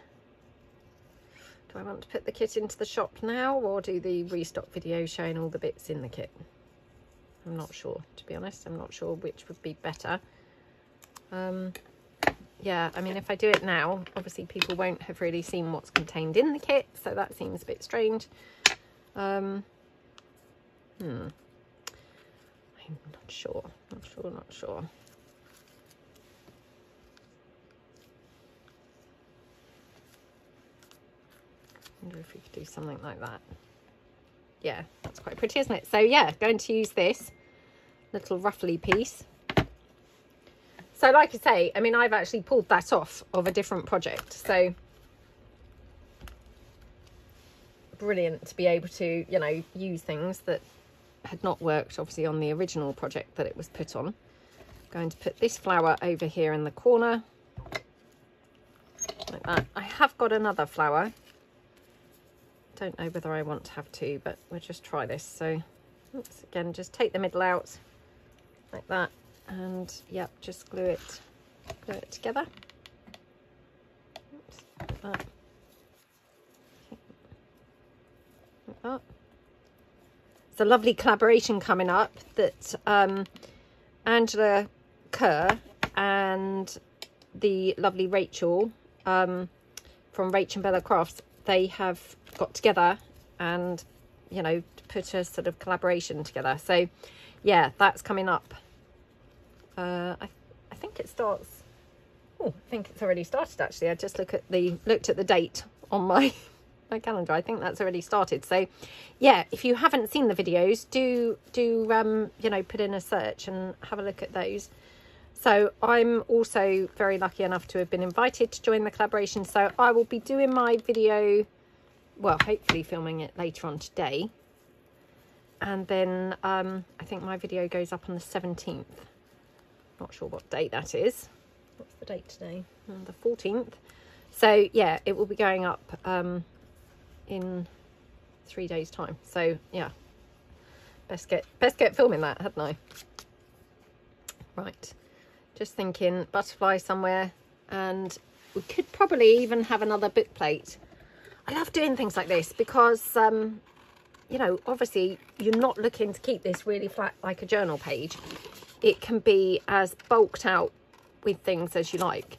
Do I want to put the kit into the shop now or do the restock video showing all the bits in the kit? I'm not sure, to be honest. I'm not sure which would be better. Yeah, I mean, if I do it now, obviously people won't have really seen what's contained in the kit, so that seems a bit strange. I'm not sure. I wonder if we could do something like that. Yeah, that's quite pretty, isn't it? So yeah, going to use this little ruffly piece. So like I say, I mean, I've actually pulled that off of a different project. So brilliant to be able to, you know, use things that had not worked obviously on the original project that it was put on. I'm going to put this flower over here in the corner like that. I have got another flower. Don't know whether I want to have two, but we'll just try this. So let's again just take the middle out like that. And yep, just glue it together. Oops, like that. Like that. It's a lovely collaboration coming up that Angela Kerr and the lovely Rachel from Rach and Bella Crafts, they have got together and, you know, put a sort of collaboration together. So yeah, that's coming up. I think it starts. Oh, I think it's already started actually. I just looked at the date on my calendar. I think that's already started. So yeah, if you haven't seen the videos, do you know, put in a search and have a look at those. So I'm also very lucky enough to have been invited to join the collaboration. So I will be doing my video, well, hopefully filming it later on today. And then I think my video goes up on the 17th. Not sure what date that is. What's the date today? The 14th. So yeah, it will be going up in 3 days time. So yeah, best get filming that, hadn't I? Right, just thinking butterfly somewhere, and we could probably even have another book plate. I love doing things like this because you know, obviously you're not looking to keep this really flat like a journal page. It can be as bulked out with things as you like,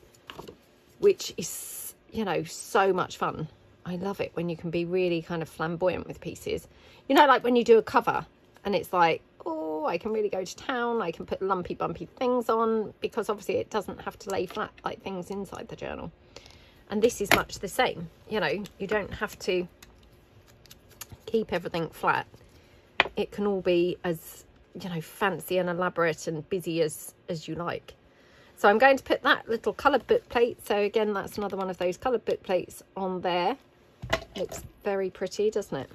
which is, you know, so much fun. I love it when you can be really kind of flamboyant with pieces. You know, like when you do a cover and it's like, oh, I can really go to town. I can put lumpy, bumpy things on, because obviously it doesn't have to lay flat like things inside the journal. And this is much the same. You know, you don't have to keep everything flat. It can all be as, you know, fancy and elaborate and busy as you like. So I'm going to put that little coloured book plate. So again, that's another one of those coloured book plates on there. Looks very pretty, doesn't it?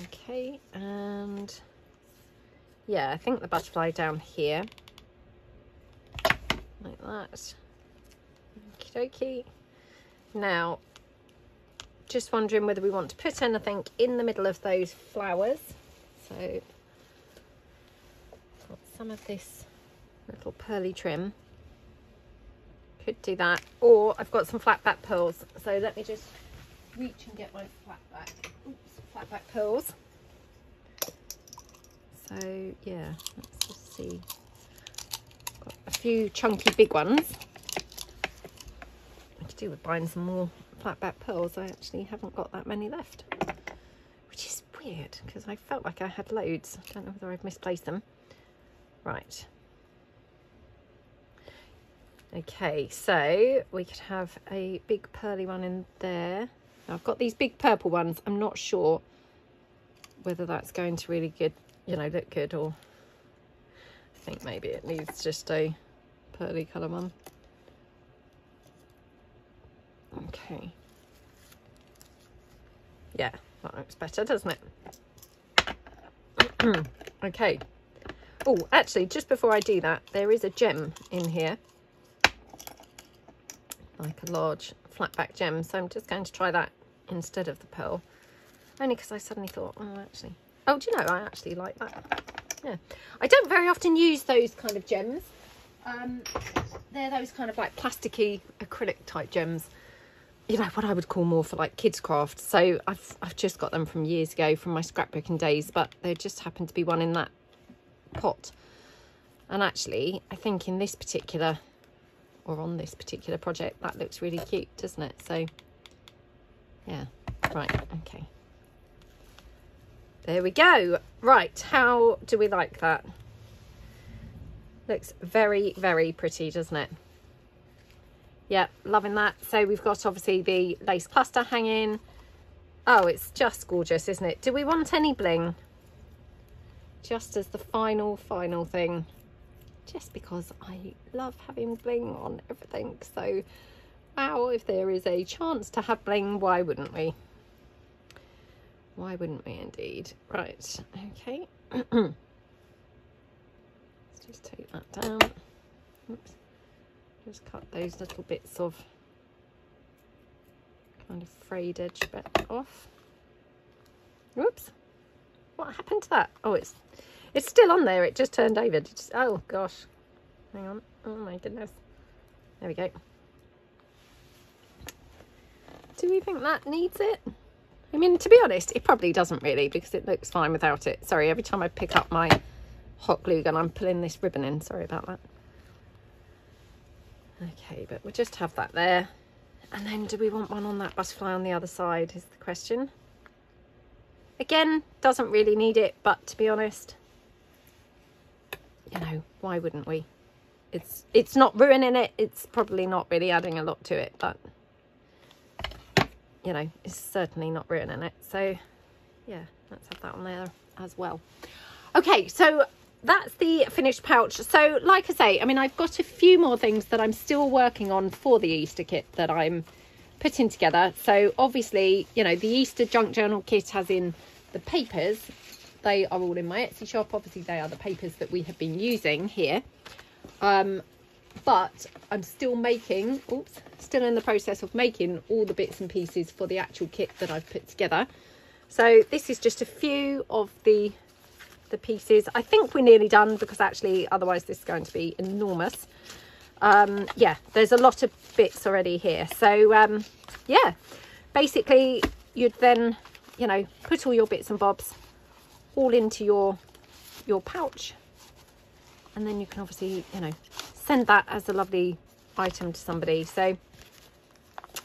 Okay, and yeah, I think the butterfly down here like that. Okie dokie. Now, just wondering whether we want to put anything in the middle of those flowers. So got some of this little pearly trim. Could do that, or I've got some flat back pearls. So let me just reach and get my flat back pearls. So yeah, let's just see. Got a few chunky big ones. I could do with buying some more flat back pearls. I actually haven't got that many left, which is weird because I felt like I had loads. I don't know whether I've misplaced them. Right. Okay, so we could have a big pearly one in there. Now I've got these big purple ones. I'm not sure whether that's going to really good, you know, look good, or I think maybe it needs just a pearly colour one. Okay. Yeah, That looks better, doesn't it? Okay. Oh, actually, just before I do that, there is a gem in here, like a large flat back gem. So I'm just going to try that instead of the pearl, only because I suddenly thought, oh, actually, oh, do you know, I actually like that. Yeah, I don't very often use those kind of gems. They're those kind of like plasticky acrylic type gems, you know, what I would call more for like kids craft. So I've just got them from years ago from my scrapbooking days, but there just happened to be one in that pot. And actually, I think in this particular, or on this particular project, that looks really cute, doesn't it? So yeah, right, okay, there we go. Right, how do we like that? Looks very, very pretty, doesn't it? Yeah, loving that. So we've got obviously the lace cluster hanging. Oh, it's just gorgeous, isn't it? Do we want any bling? Just as the final thing, just because I love having bling on everything. So wow, if there is a chance to have bling, why wouldn't we? Why wouldn't we indeed? Right, okay. Let's just take that down. Oops. Just cut those little bits of kind of frayed edge bit off. Whoops, what happened to that? Oh, it's still on there. It just turned over. Oh gosh, hang on. Oh my goodness, there we go. Do we think that needs it? I mean, to be honest, it probably doesn't really, because it looks fine without it. Sorry, every time I pick up my hot glue gun, I'm pulling this ribbon in. Sorry about that. Okay, but we'll just have that there. And then do we want one on that butterfly on the other side is the question. Again, doesn't really need it, but to be honest, you know, why wouldn't we? It's not ruining it. It's probably not really adding a lot to it, but you know, it's certainly not ruining it. So yeah, let's have that on there as well. Okay, so that's the finished pouch. So like I say, I mean, I've got a few more things that I'm still working on for the Easter kit that I'm putting together. So obviously, you know, the Easter junk journal kit, as in the papers, they are all in my Etsy shop. Obviously they are the papers that we have been using here, but I'm still making, still in the process of making all the bits and pieces for the actual kit that I've put together. So this is just a few of the pieces. I think we're nearly done, because actually otherwise this is going to be enormous. Yeah, there's a lot of bits already here. So yeah, basically you'd then, you know, put all your bits and bobs all into your pouch, and then you can obviously, you know, send that as a lovely item to somebody. So,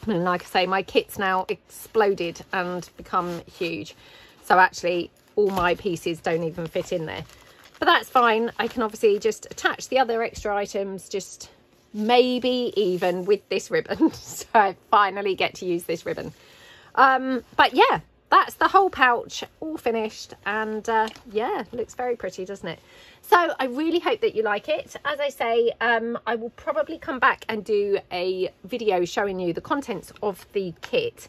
and like I say, my kit's now exploded and become huge, so actually all my pieces don't even fit in there, but that's fine. I can obviously just attach the other extra items, just maybe even with this ribbon. So I finally get to use this ribbon. But yeah, that's the whole pouch all finished, and yeah, looks very pretty, doesn't it? So I really hope that you like it. As I say, I will probably come back and do a video showing you the contents of the kit.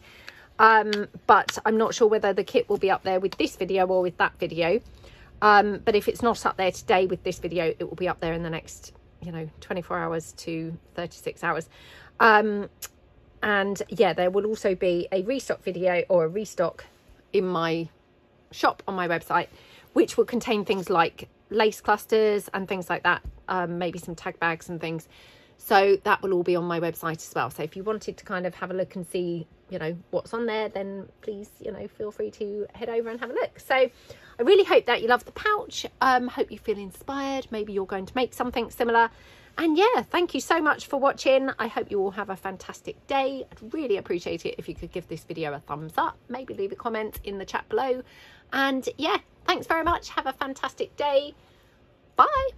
But I'm not sure whether the kit will be up there with this video or with that video. But if it's not up there today with this video, it will be up there in the next, you know, 24 hours to 36 hours. And yeah, there will also be a restock video, or a restock in my shop on my website, which will contain things like lace clusters and things like that, maybe some tag bags and things. So that will all be on my website as well. So if you wanted to kind of have a look and see, you know, what's on there, then please, you know, feel free to head over and have a look. So I really hope that you love the pouch. Hope you feel inspired. Maybe you're going to make something similar. And yeah, thank you so much for watching. I hope you all have a fantastic day. I'd really appreciate it if you could give this video a thumbs up, maybe leave a comment in the chat below. And yeah, thanks very much. Have a fantastic day. Bye.